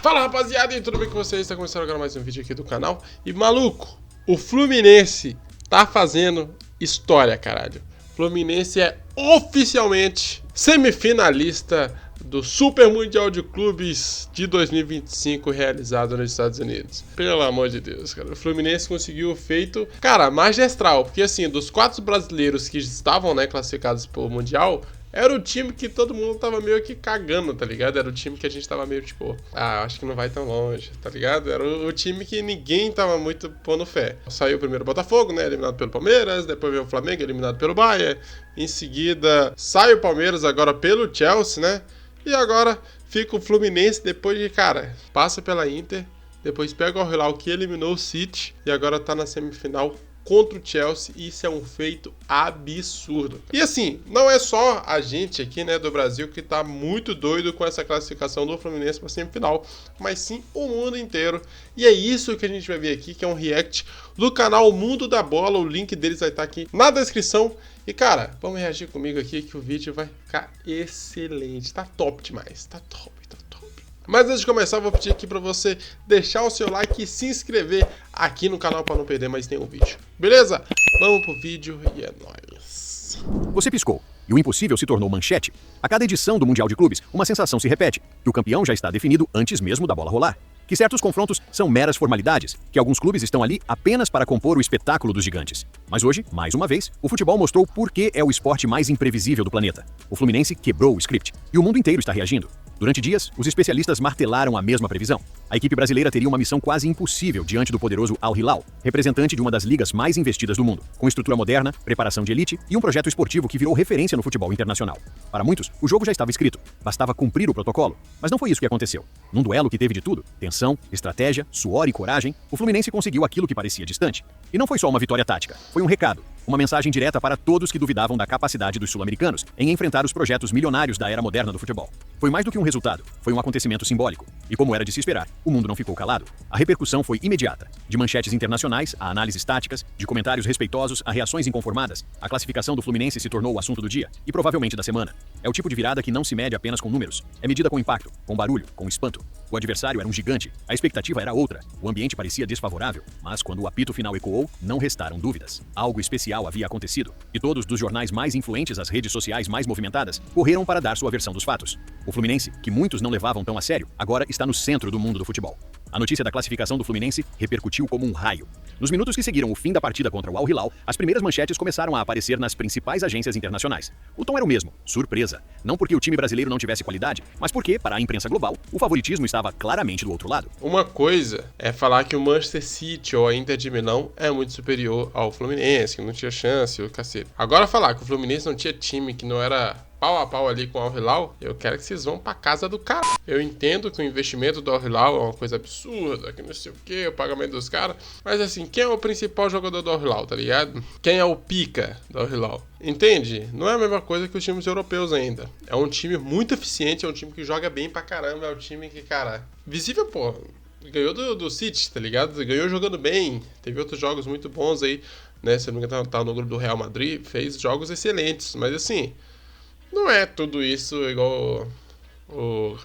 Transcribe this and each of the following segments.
Fala rapaziada, e tudo bem com vocês? Está começando agora mais um vídeo aqui do canal. E maluco, o Fluminense tá fazendo história, caralho. O Fluminense é oficialmente semifinalista do Super Mundial de Clubes de 2025 realizado nos Estados Unidos. Pelo amor de Deus, cara. O Fluminense conseguiu o feito, cara, magistral. Porque assim, dos 4 brasileiros que estavam, né, classificados pro Mundial, era o time que todo mundo tava meio que cagando, tá ligado? Era o time que a gente tava meio tipo, acho que não vai tão longe, tá ligado? Era o time que ninguém tava muito pondo fé. Saiu o primeiro Botafogo, né? Eliminado pelo Palmeiras, depois veio o Flamengo, eliminado pelo Bayern. Em seguida, sai o Palmeiras agora pelo Chelsea, né? E agora fica o Fluminense depois de, cara, passa pela Inter, depois pega o Al Hilal que eliminou o City e agora tá na semifinal contra o Chelsea. Isso é um feito absurdo. E assim, não é só a gente aqui, né, do Brasil que tá muito doido com essa classificação do Fluminense para semifinal, mas sim o mundo inteiro. E é isso que a gente vai ver aqui, que é um react do canal Mundo da Bola. O link deles vai estar aqui na descrição. E cara, vamos reagir comigo aqui que o vídeo vai ficar excelente. Tá top demais, tá top, tá top. Mas antes de começar, eu vou pedir aqui pra você deixar o seu like e se inscrever aqui no canal para não perder mais nenhum vídeo. Beleza? Vamos pro vídeo e é nóis. Você piscou e o impossível se tornou manchete. A cada edição do Mundial de Clubes, uma sensação se repete, que o campeão já está definido antes mesmo da bola rolar. Que certos confrontos são meras formalidades, que alguns clubes estão ali apenas para compor o espetáculo dos gigantes. Mas hoje, mais uma vez, o futebol mostrou por que é o esporte mais imprevisível do planeta. O Fluminense quebrou o script, e o mundo inteiro está reagindo. Durante dias, os especialistas martelaram a mesma previsão. A equipe brasileira teria uma missão quase impossível diante do poderoso Al Hilal, representante de uma das ligas mais investidas do mundo, com estrutura moderna, preparação de elite e um projeto esportivo que virou referência no futebol internacional. Para muitos, o jogo já estava escrito, bastava cumprir o protocolo, mas não foi isso que aconteceu. Num duelo que teve de tudo, tensão, estratégia, suor e coragem, o Fluminense conseguiu aquilo que parecia distante. E não foi só uma vitória tática, foi um recado, uma mensagem direta para todos que duvidavam da capacidade dos sul-americanos em enfrentar os projetos milionários da era moderna do futebol. Foi mais do que um resultado, foi um acontecimento simbólico. E como era de se esperar, o mundo não ficou calado. A repercussão foi imediata. De manchetes internacionais a análises táticas, de comentários respeitosos a reações inconformadas, a classificação do Fluminense se tornou o assunto do dia e provavelmente da semana. É o tipo de virada que não se mede apenas com números. É medida com impacto, com barulho, com espanto. O adversário era um gigante, a expectativa era outra. O ambiente parecia desfavorável, mas quando o apito final ecoou, não restaram dúvidas. Algo especial havia acontecido, e todos dos jornais mais influentes às redes sociais mais movimentadas correram para dar sua versão dos fatos. O Fluminense, que muitos não levavam tão a sério, agora está no centro do mundo do futebol. A notícia da classificação do Fluminense repercutiu como um raio. Nos minutos que seguiram o fim da partida contra o Al Hilal, as primeiras manchetes começaram a aparecer nas principais agências internacionais. O tom era o mesmo, surpresa. Não porque o time brasileiro não tivesse qualidade, mas porque, para a imprensa global, o favoritismo estava claramente do outro lado. Uma coisa é falar que o Manchester City ou a Inter de Milão é muito superior ao Fluminense, que não tinha chance, o cacete. Agora falar que o Fluminense não tinha time, que não era pau a pau ali com o Al Hilal, eu quero que vocês vão pra casa do cara. Eu entendo que o investimento do Al Hilal é uma coisa absurda, que não sei o que, o pagamento dos caras, mas assim, quem é o principal jogador do Al Hilal, tá ligado? Quem é o pica do Al Hilal? Entende? Não é a mesma coisa que os times europeus ainda. É um time muito eficiente, é um time que joga bem pra caramba, é um time que, cara, visível, pô, ganhou do City, tá ligado? Ganhou jogando bem, teve outros jogos muito bons aí, né? Se não me engano, tá no grupo do Real Madrid, fez jogos excelentes, mas assim, não é tudo isso igual o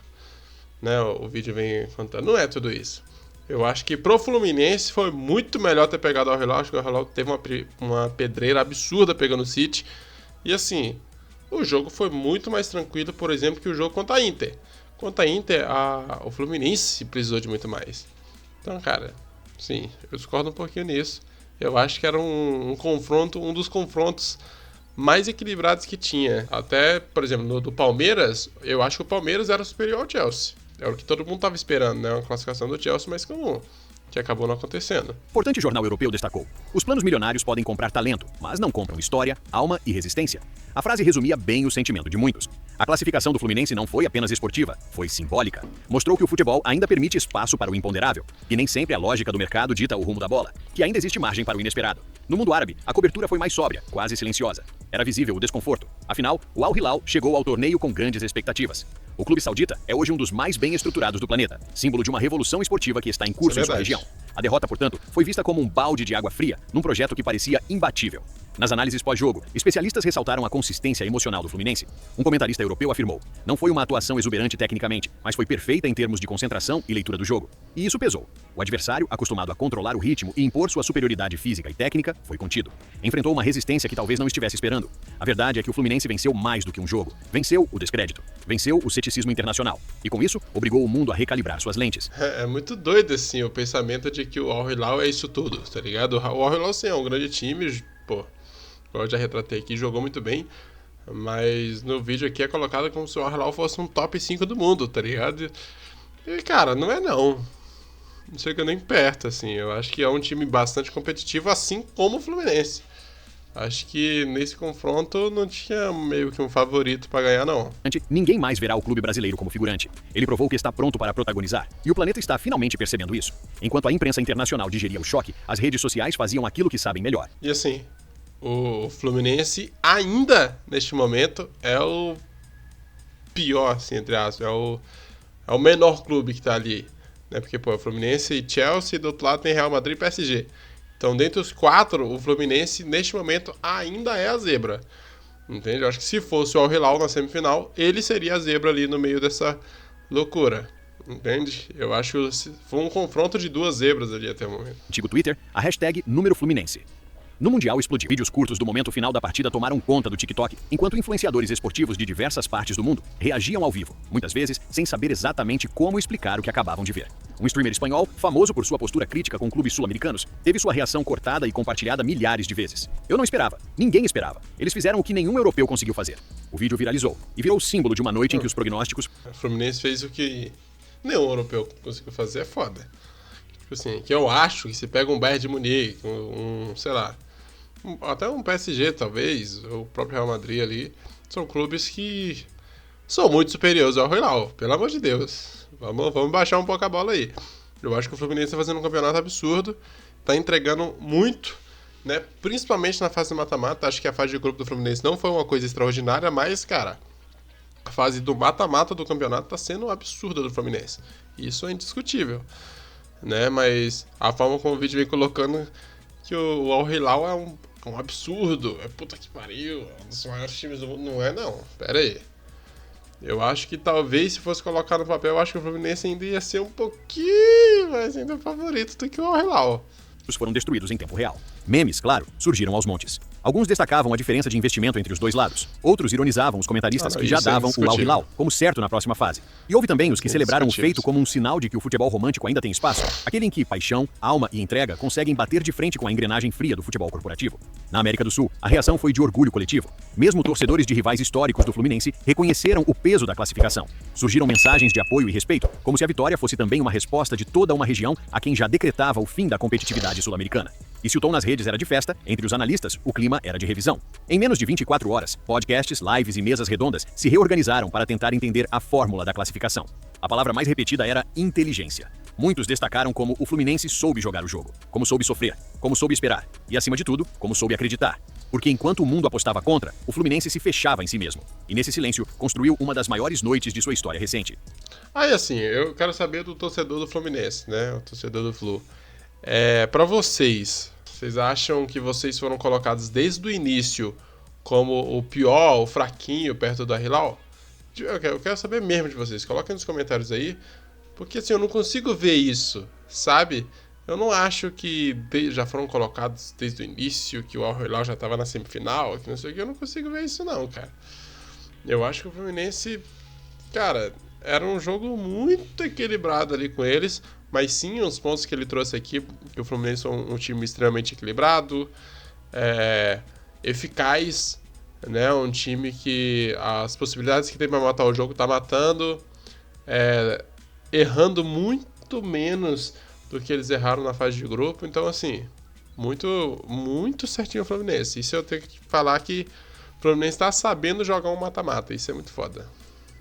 vídeo vem contando. Não é tudo isso. Eu acho que pro Fluminense foi muito melhor ter pegado o Al Hilal. Acho que o Al Hilal teve uma pedreira absurda pegando o City. E assim, o jogo foi muito mais tranquilo, por exemplo, que o jogo contra a Inter. Contra a Inter, o Fluminense precisou de muito mais. Então, cara, sim, eu discordo um pouquinho nisso. Eu acho que era um confronto, um dos confrontos mais equilibrados que tinha. Até, por exemplo, no do Palmeiras, eu acho que o Palmeiras era superior ao Chelsea. Era o que todo mundo estava esperando, né? Uma classificação do Chelsea, mas que acabou não acontecendo. O importante jornal europeu destacou: os planos milionários podem comprar talento, mas não compram história, alma e resistência. A frase resumia bem o sentimento de muitos. A classificação do Fluminense não foi apenas esportiva, foi simbólica. Mostrou que o futebol ainda permite espaço para o imponderável, que nem sempre a lógica do mercado dita o rumo da bola, que ainda existe margem para o inesperado. No mundo árabe, a cobertura foi mais sóbria, quase silenciosa. Era visível o desconforto. Afinal, o Al Hilal chegou ao torneio com grandes expectativas. O clube saudita é hoje um dos mais bem estruturados do planeta, símbolo de uma revolução esportiva que está em curso em sua região. A derrota, portanto, foi vista como um balde de água fria num projeto que parecia imbatível. Nas análises pós-jogo, especialistas ressaltaram a consistência emocional do Fluminense. Um comentarista europeu afirmou: não foi uma atuação exuberante tecnicamente, mas foi perfeita em termos de concentração e leitura do jogo. E isso pesou. O adversário, acostumado a controlar o ritmo e impor sua superioridade física e técnica, foi contido. Enfrentou uma resistência que talvez não estivesse esperando. A verdade é que o Fluminense venceu mais do que um jogo. Venceu o descrédito. Venceu o ceticismo internacional. E com isso, obrigou o mundo a recalibrar suas lentes. É muito doido, assim, o pensamento de que o Al Hilal é isso tudo, tá ligado? O Al Hilal, sim, é um grande time, pô, eu já retratei aqui, jogou muito bem, mas no vídeo aqui é colocado como se o Al Hilal fosse um top 5 do mundo, tá ligado? E, cara, não é não. Não chega nem perto, assim. Eu acho que é um time bastante competitivo, assim como o Fluminense. Acho que nesse confronto não tinha meio que um favorito pra ganhar, não. Ninguém mais verá o clube brasileiro como figurante. Ele provou que está pronto para protagonizar. E o planeta está finalmente percebendo isso. Enquanto a imprensa internacional digeria o choque, as redes sociais faziam aquilo que sabem melhor. E assim, o Fluminense ainda, neste momento, é o pior, assim, entre aspas. É o menor clube que tá ali. Né? Porque, pô, Fluminense e Chelsea, do outro lado tem Real Madrid e PSG. Então, dentre os 4, o Fluminense, neste momento, ainda é a zebra. Entende? Eu acho que se fosse o Al Hilal na semifinal, ele seria a zebra ali no meio dessa loucura. Entende? Eu acho que foi um confronto de 2 zebras ali até o momento. Antigo Twitter, a hashtag número Fluminense. No Mundial explodiu. Vídeos curtos do momento final da partida tomaram conta do TikTok, enquanto influenciadores esportivos de diversas partes do mundo reagiam ao vivo, muitas vezes sem saber exatamente como explicar o que acabavam de ver. Um streamer espanhol, famoso por sua postura crítica com clubes sul-americanos, teve sua reação cortada e compartilhada milhares de vezes. Eu não esperava, ninguém esperava. Eles fizeram o que nenhum europeu conseguiu fazer. O vídeo viralizou e virou símbolo de uma noite em que os prognósticos... O Fluminense fez o que nenhum europeu conseguiu fazer, é foda. Tipo assim, que eu acho que se pega um Bayern de Munique, sei lá, até um PSG talvez, ou o próprio Real Madrid ali, são clubes que são muito superiores ao Hilal, pelo amor de Deus. Vamos baixar um pouco a bola aí. Eu acho que o Fluminense está fazendo um campeonato absurdo, está entregando muito, né? Principalmente na fase de mata-mata. Acho que a fase de grupo do Fluminense não foi uma coisa extraordinária, mas, cara, a fase do mata-mata do campeonato está sendo absurda do Fluminense. Isso é indiscutível, né? Mas a forma como o vídeo vem colocando que o Al Hilal é um absurdo, é puta que pariu, é um dos maiores times do mundo. Não é, não. Pera aí. Eu acho que talvez, se fosse colocar no papel, eu acho que o Fluminense ainda ia ser um pouquinho mais ainda favorito do que o Al Hilal. Foram destruídos em tempo real. Memes, claro, surgiram aos montes. Alguns destacavam a diferença de investimento entre os dois lados. Outros ironizavam os comentaristas que já davam o Al Hilal como certo na próxima fase. E houve também os que celebraram o feito como um sinal de que o futebol romântico ainda tem espaço. Aquele em que paixão, alma e entrega conseguem bater de frente com a engrenagem fria do futebol corporativo. Na América do Sul, a reação foi de orgulho coletivo. Mesmo torcedores de rivais históricos do Fluminense reconheceram o peso da classificação. Surgiram mensagens de apoio e respeito, como se a vitória fosse também uma resposta de toda uma região a quem já decretava o fim da competitividade sul-americana. E se o tom nas redes era de festa, entre os analistas, o clima era de revisão. Em menos de 24 horas, podcasts, lives e mesas redondas se reorganizaram para tentar entender a fórmula da classificação. A palavra mais repetida era inteligência. Muitos destacaram como o Fluminense soube jogar o jogo, como soube sofrer, como soube esperar e, acima de tudo, como soube acreditar. Porque enquanto o mundo apostava contra, o Fluminense se fechava em si mesmo. E nesse silêncio, construiu uma das maiores noites de sua história recente. Aí assim, eu quero saber do torcedor do Fluminense, né? O torcedor do Flu. Pra vocês acham que vocês foram colocados desde o início como o pior, o fraquinho perto do Al Hilal? Eu quero saber mesmo de vocês. Coloquem nos comentários aí. Porque assim, eu não consigo ver isso, sabe? Eu não acho que já foram colocados desde o início, que o Al Hilal já estava na semifinal, que não sei o que. Eu não consigo ver isso não, cara. Eu acho que o Fluminense, cara, era um jogo muito equilibrado ali com eles. Mas sim, os pontos que ele trouxe aqui, que o Fluminense é um time extremamente equilibrado, eficaz, né? Um time que as possibilidades que tem para matar o jogo tá matando, errando muito menos do que eles erraram na fase de grupo. Então, assim, muito, muito certinho o Fluminense. Isso eu tenho que falar que o Fluminense tá sabendo jogar um mata-mata. Isso é muito foda.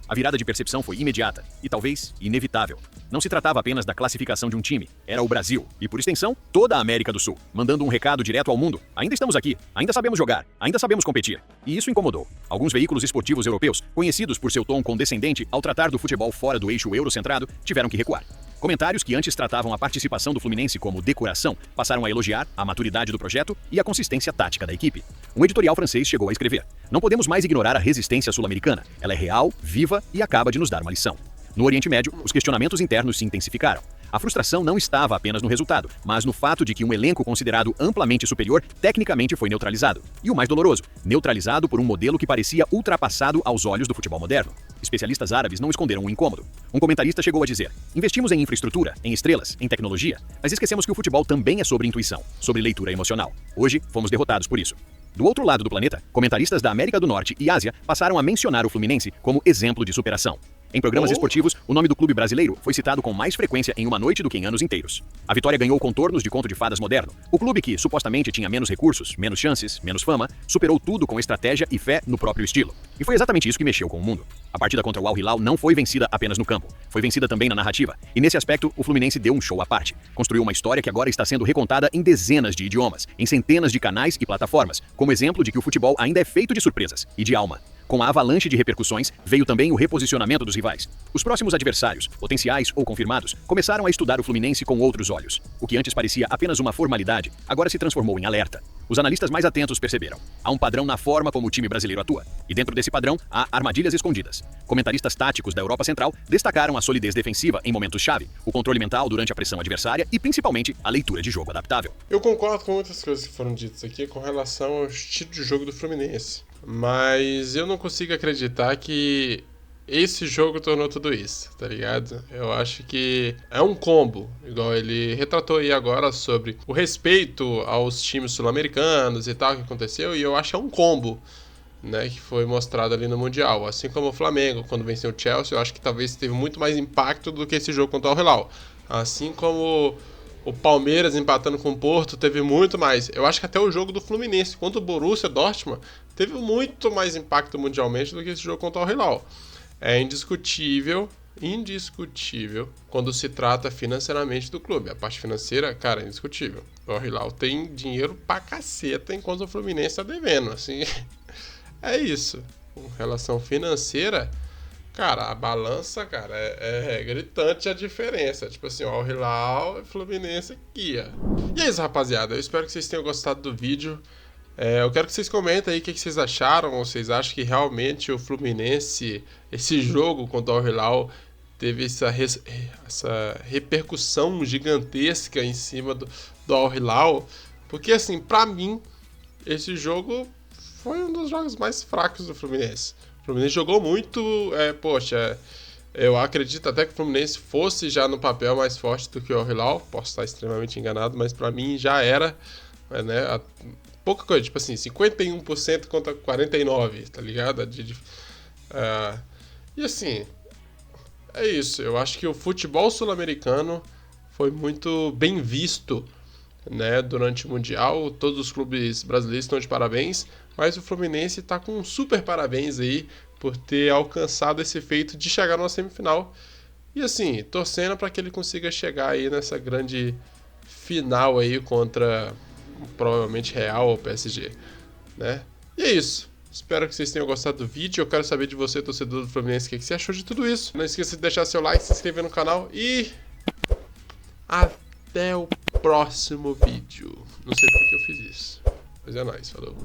A virada de percepção foi imediata e talvez inevitável. Não se tratava apenas da classificação de um time, era o Brasil, e por extensão, toda a América do Sul, mandando um recado direto ao mundo. Ainda estamos aqui, ainda sabemos jogar, ainda sabemos competir. E isso incomodou. Alguns veículos esportivos europeus, conhecidos por seu tom condescendente ao tratar do futebol fora do eixo eurocentrado, tiveram que recuar. Comentários que antes tratavam a participação do Fluminense como decoração passaram a elogiar a maturidade do projeto e a consistência tática da equipe. Um editorial francês chegou a escrever: "Não podemos mais ignorar a resistência sul-americana. Ela é real, viva e acaba de nos dar uma lição." No Oriente Médio, os questionamentos internos se intensificaram. A frustração não estava apenas no resultado, mas no fato de que um elenco considerado amplamente superior tecnicamente foi neutralizado. E o mais doloroso, neutralizado por um modelo que parecia ultrapassado aos olhos do futebol moderno. Especialistas árabes não esconderam o incômodo. Um comentarista chegou a dizer: "Investimos em infraestrutura, em estrelas, em tecnologia, mas esquecemos que o futebol também é sobre intuição, sobre leitura emocional. Hoje, fomos derrotados por isso." Do outro lado do planeta, comentaristas da América do Norte e Ásia passaram a mencionar o Fluminense como exemplo de superação. Em programas esportivos, o nome do clube brasileiro foi citado com mais frequência em uma noite do que em anos inteiros. A vitória ganhou contornos de conto de fadas moderno. O clube que, supostamente, tinha menos recursos, menos chances, menos fama, superou tudo com estratégia e fé no próprio estilo. E foi exatamente isso que mexeu com o mundo. A partida contra o Al Hilal não foi vencida apenas no campo, foi vencida também na narrativa. E nesse aspecto, o Fluminense deu um show à parte. Construiu uma história que agora está sendo recontada em dezenas de idiomas, em centenas de canais e plataformas, como exemplo de que o futebol ainda é feito de surpresas e de alma. Com a avalanche de repercussões, veio também o reposicionamento dos rivais. Os próximos adversários, potenciais ou confirmados, começaram a estudar o Fluminense com outros olhos. O que antes parecia apenas uma formalidade, agora se transformou em alerta. Os analistas mais atentos perceberam: há um padrão na forma como o time brasileiro atua. E dentro desse padrão, há armadilhas escondidas. Comentaristas táticos da Europa Central destacaram a solidez defensiva em momentos-chave, o controle mental durante a pressão adversária e, principalmente, a leitura de jogo adaptável. Eu concordo com muitas coisas que foram ditas aqui com relação ao estilo de jogo do Fluminense. Mas eu não consigo acreditar que esse jogo tornou tudo isso, tá ligado? Eu acho que é um combo, igual ele retratou aí agora sobre o respeito aos times sul-americanos e tal que aconteceu, e eu acho que é um combo, né, que foi mostrado ali no Mundial. Assim como o Flamengo, quando venceu o Chelsea, eu acho que talvez teve muito mais impacto do que esse jogo contra o Al Hilal. Assim como o Palmeiras empatando com o Porto teve muito mais. Eu acho que até o jogo do Fluminense contra o Borussia Dortmund teve muito mais impacto mundialmente do que esse jogo contra o Al Hilal. É indiscutível, quando se trata financeiramente do clube. A parte financeira, cara, é indiscutível. O Al Hilal tem dinheiro pra caceta, enquanto o Fluminense tá devendo, assim. É isso. Com relação financeira, cara, a balança, cara, é gritante a diferença. Tipo assim, o Al Hilal e Fluminense aqui, ó. E é isso, rapaziada. Eu espero que vocês tenham gostado do vídeo. Eu quero que vocês comentem aí o que vocês acharam. Ou vocês acham que realmente o Fluminense, esse jogo contra o Al Hilal, teve essa repercussão gigantesca em cima do Al Hilal? Porque, assim, pra mim, esse jogo foi um dos jogos mais fracos do Fluminense. O Fluminense jogou muito, eu acredito até que o Fluminense fosse já no papel mais forte do que o Al Hilal. Posso estar extremamente enganado, mas pra mim já era, né, pouca coisa, tipo assim, 51% contra 49%, tá ligado? E assim, é isso. Eu acho que o futebol sul-americano foi muito bem visto, né, durante o Mundial. Todos os clubes brasileiros estão de parabéns, mas o Fluminense tá com um super parabéns aí por ter alcançado esse feito de chegar numa semifinal. E assim, torcendo para que ele consiga chegar aí nessa grande final aí contra provavelmente Real ou PSG, né? E é isso. Espero que vocês tenham gostado do vídeo. Eu quero saber de você, torcedor do Fluminense, o que você achou de tudo isso. Não esqueça de deixar seu like, se inscrever no canal e até o próximo vídeo. Não sei por que eu fiz isso, mas é nóis, falou.